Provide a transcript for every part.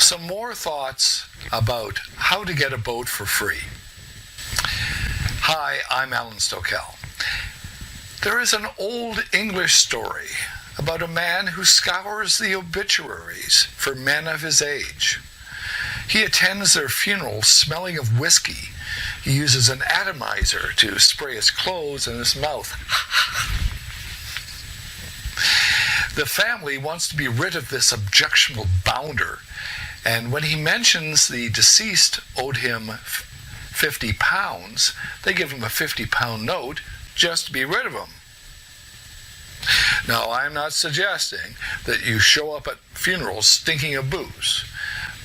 some more thoughts about how to get a boat for free. Hi, I'm Alan Stokel. There is an old English story about a man who scours the obituaries for men of his age. He attends their funerals smelling of whiskey. He uses an atomizer to spray his clothes and his mouth. The family wants to be rid of this objectionable bounder, and when he mentions the deceased owed him £50, they give him a £50 note just to be rid of him. Now, I'm not suggesting that you show up at funerals stinking of booze,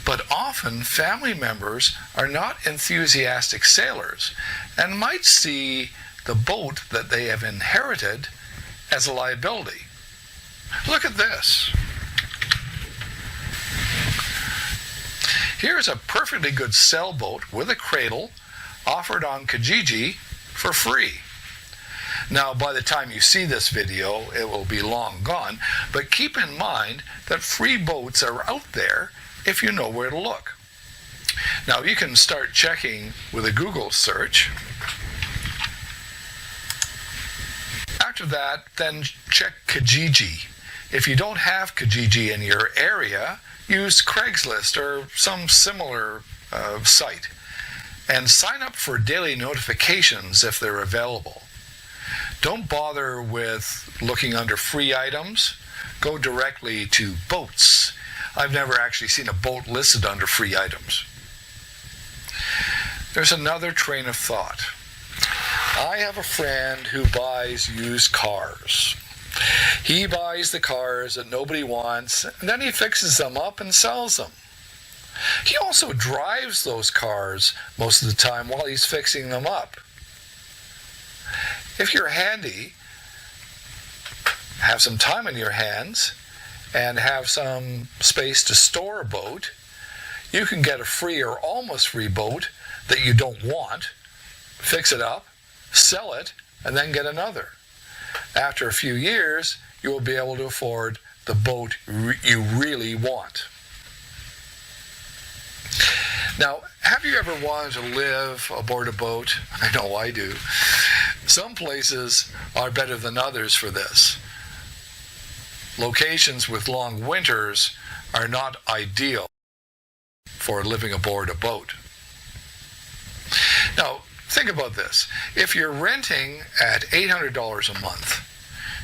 but often family members are not enthusiastic sailors and might see the boat that they have inherited as a liability. Look at this. Here's a perfectly good sailboat with a cradle offered on Kijiji for free. Now, by the time you see this video, it will be long gone, but keep in mind that free boats are out there if you know where to look. Now, you can start checking with a Google search. After that, then check Kijiji. If you don't have Kijiji in your area, use Craigslist or some similar site, and sign up for daily notifications if they're available. Don't bother with looking under free items. Go directly to boats. I've never actually seen a boat listed under free items. There's another train of thought. I have a friend who buys used cars. He buys the cars that nobody wants, and then he fixes them up and sells them. He also drives those cars most of the time while he's fixing them up. If you're handy, have some time on your hands, and have some space to store a boat, you can get a free or almost free boat that you don't want, fix it up, sell it, and then get another. After a few years, you will be able to afford the boat you really want. Now, have you ever wanted to live aboard a boat? I know I do. Some places are better than others for this. Locations with long winters are not ideal for living aboard a boat. Now, think about this. If you're renting at $800 a month,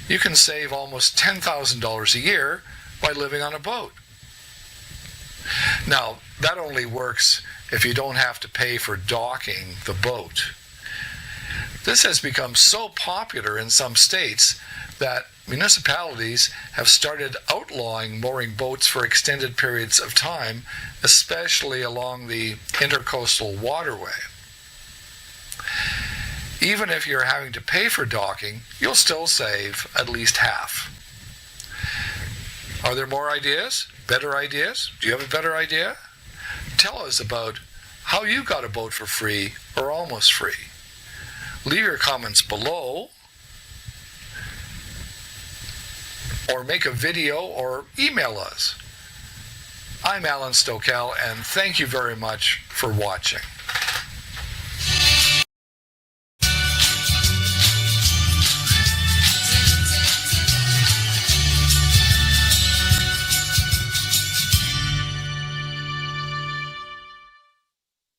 you can save almost $10,000 a year by living on a boat. Now, that only works if you don't have to pay for docking the boat. This has become so popular in some states that municipalities have started outlawing mooring boats for extended periods of time, especially along the intercoastal waterway. Even if you're having to pay for docking, you'll still save at least half. Are there more ideas? Better ideas? Do you have a better idea? Tell us about how you got a boat for free or almost free. Leave your comments below, or make a video or email us. I'm Alan Stokel, and thank you very much for watching.